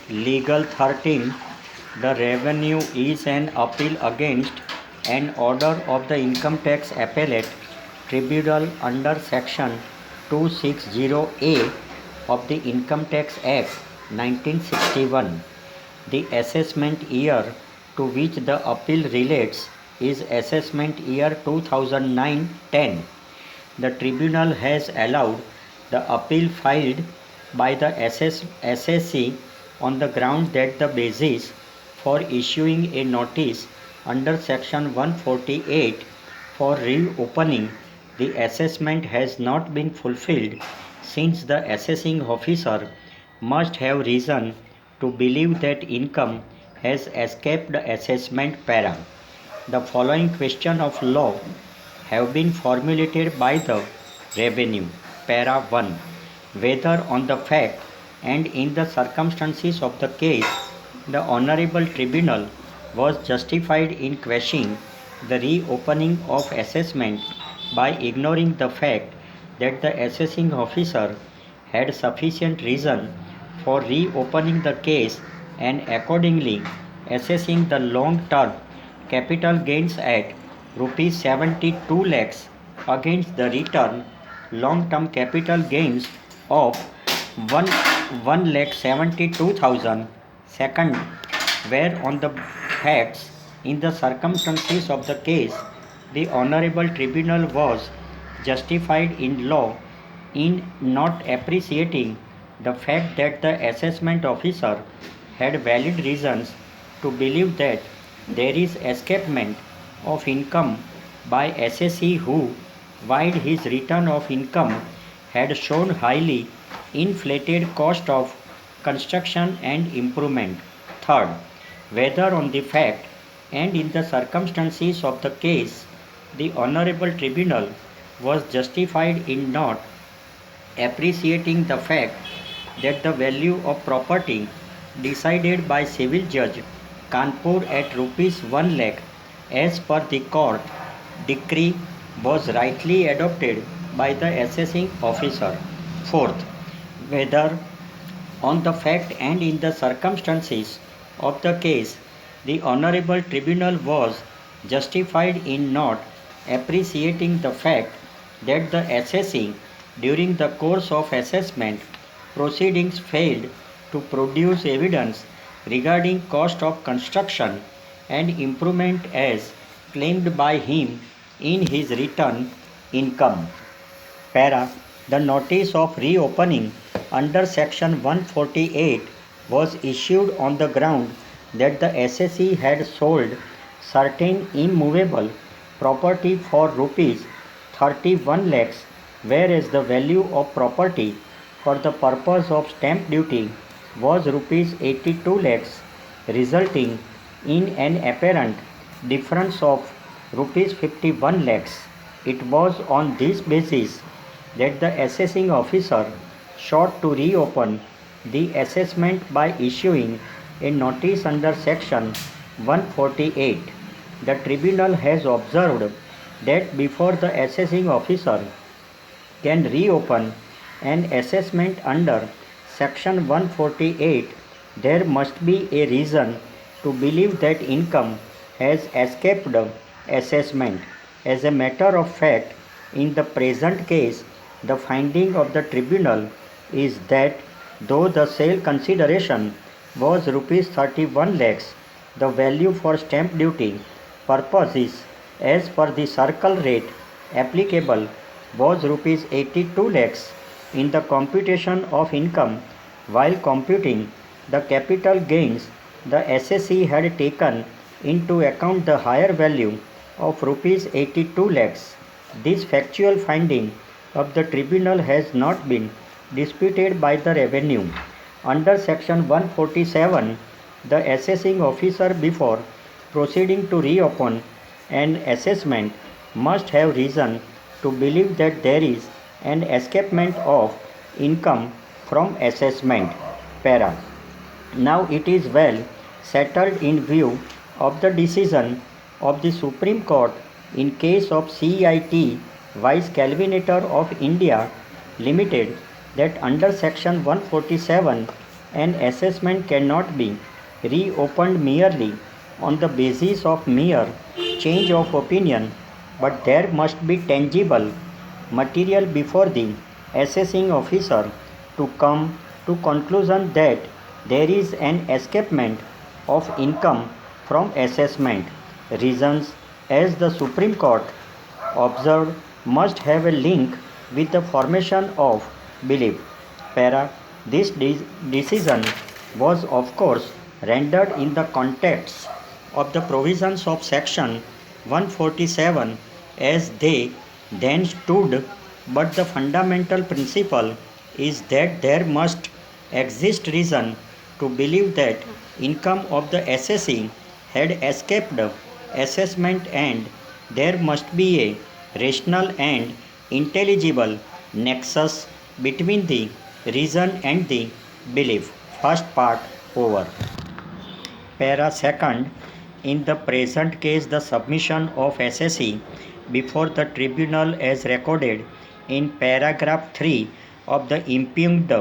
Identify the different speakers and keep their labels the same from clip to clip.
Speaker 1: Legal 13. The revenue is an appeal against an order of the Income Tax Appellate Tribunal under Section 260A of the Income Tax Act 1961. The assessment year to which the appeal relates is assessment year 2009-10. The tribunal has allowed the appeal filed by the assessee on the ground that the basis for issuing a notice under Section 148 for reopening the assessment has not been fulfilled, since the assessing officer must have reason to believe that income has escaped the assessment para. The following question of law have been formulated by the revenue. Para 1. Whether on the fact and in the circumstances of the case, the Honorable Tribunal was justified in quashing the reopening of assessment by ignoring the fact that the assessing officer had sufficient reason for reopening the case and accordingly assessing the long-term capital gains at rupees 72 lakhs against the return long-term capital gains of 1 lakh 72,000. Second, where on the facts in the circumstances of the case, the Honorable Tribunal was justified in law in not appreciating the fact that the assessment officer had valid reasons to believe that there is escapement of income by assessee who, while his return of income had shown highly inflated cost of construction and improvement. Third, whether on the fact and in the circumstances of the case, the Honorable Tribunal was justified in not appreciating the fact that the value of property decided by civil judge Kanpur at rupees 1 lakh as per the court decree was rightly adopted by the assessing officer. Fourth, whether on the fact and in the circumstances of the case, the Honorable Tribunal was justified in not appreciating the fact that the assessing during the course of assessment proceedings failed to produce evidence regarding cost of construction and improvement as claimed by him in his return income. Para. The notice of reopening under Section 148 was issued on the ground that the assessee had sold certain immovable property for rupees 31 lakhs, whereas the value of property for the purpose of stamp duty was rupees 82 lakhs, resulting in an apparent difference of rupees 51 lakhs. It was on this basis that the assessing officer sought to reopen the assessment by issuing a notice under Section 148. The tribunal has observed that before the assessing officer can reopen an assessment under Section 148, there must be a reason to believe that income has escaped assessment. As a matter of fact, in the present case, the finding of the tribunal is that though the sale consideration was rupees 31 lakhs, the value for stamp duty purposes as per the circle rate applicable was rupees 82 lakhs in the computation of income. While computing the capital gains, the assessee had taken into account the higher value of rupees 82 lakhs. This factual finding of the tribunal has not been disputed by the revenue. Under Section 147, the assessing officer before proceeding to reopen an assessment must have reason to believe that there is an escapement of income from assessment. Para. Now it is well settled in view of the decision of the Supreme Court in case of CIT Vice Calvinator of India Limited that under Section 147 An assessment cannot be reopened merely on the basis of mere change of opinion, but there must be tangible material before the assessing officer to come to conclusion that there is an escapement of income from assessment. Reasons, as the Supreme Court observed, must have a link with the formation of belief. Para. This decision was of course rendered in the context of the provisions of section 147 as they then stood, but the fundamental principle is that there must exist reason to believe that income of the assessee had escaped assessment, and there must be a rational and intelligible nexus between the reason and the belief. First part over. Para second. In the present case, the submission of assessee before the tribunal as recorded in paragraph 3 of the impugned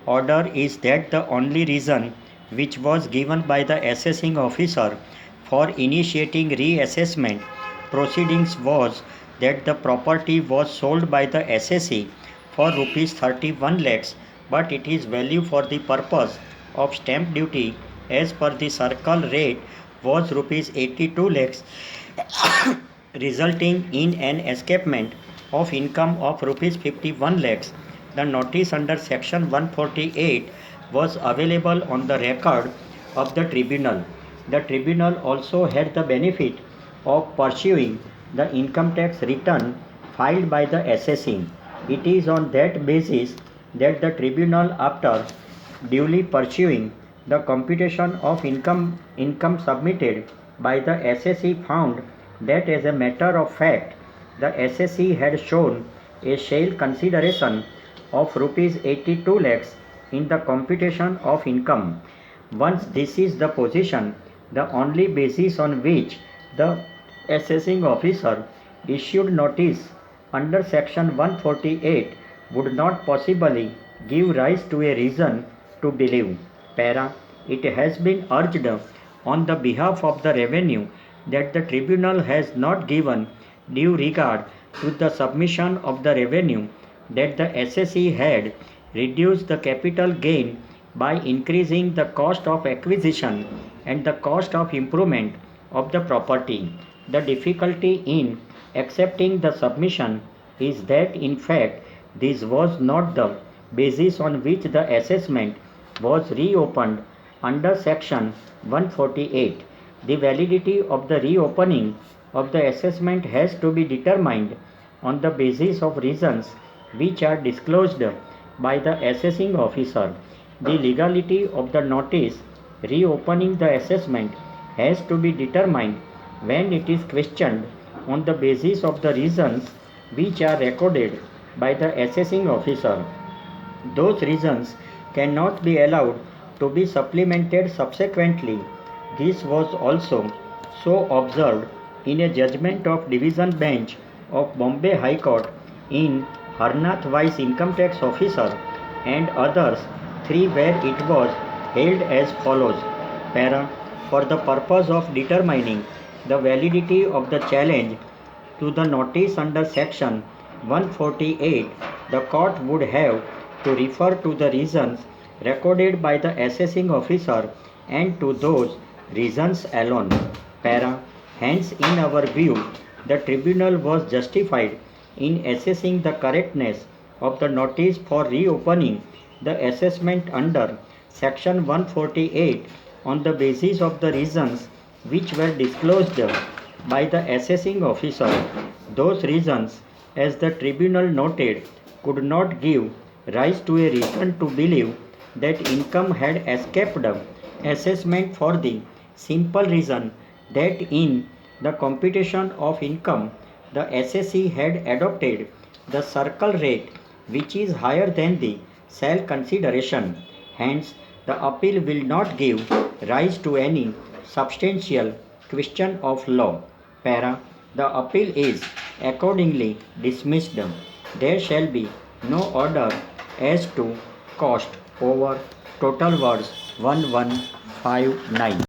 Speaker 1: order is that the only reason which was given by the assessing officer for initiating reassessment proceedings was that the property was sold by the assessee for rupees 31 lakhs, but its value for the purpose of stamp duty as per the circle rate was rupees 82 lakhs, resulting in an escapement of income of rupees 51 lakhs. The notice under section 148 was available on the record of the tribunal. The tribunal also had the benefit of pursuing the income tax return filed by the assessee. It is on that basis that the tribunal, after duly pursuing the computation of income submitted by the assessee, found that as a matter of fact the assessee had shown a shell consideration of rupees 82 lakhs in the computation of income. Once this is the position, the only basis on which the assessing officer issued notice under section 148 would not possibly give rise to a reason to believe. Para. It has been urged on the behalf of the revenue that the tribunal has not given due regard to the submission of the revenue that the assessee had reduced the capital gain by increasing the cost of acquisition and the cost of improvement of the property. The difficulty in accepting the submission is that in fact this was not the basis on which the assessment was reopened under section 148. The validity of the reopening of the assessment has to be determined on the basis of reasons which are disclosed by the assessing officer. The legality of the notice reopening the assessment has to be determined when it is questioned on the basis of the reasons which are recorded by the assessing officer. Those reasons cannot be allowed to be supplemented subsequently. This was also so observed in a judgment of Division Bench of Bombay High Court in Harnath Vice Income Tax Officer and others 3, where it was held as follows. Para. For the purpose of determining the validity of the challenge to the notice under section 148, the court would have to refer to the reasons recorded by the assessing officer and to those reasons alone. Para. Hence, in our view, the tribunal was justified in assessing the correctness of the notice for reopening the assessment under section 148 on the basis of the reasons which were disclosed by the assessing officer. Those reasons, as the tribunal noted, could not give rise to a reason to believe that income had escaped assessment for the simple reason that in the computation of income the assessee had adopted the circle rate, which is higher than the shell consideration. Hence, the appeal will not give rise to any substantial question of law. Para. The appeal is accordingly dismissed. There shall be no order as to cost over total was 1159.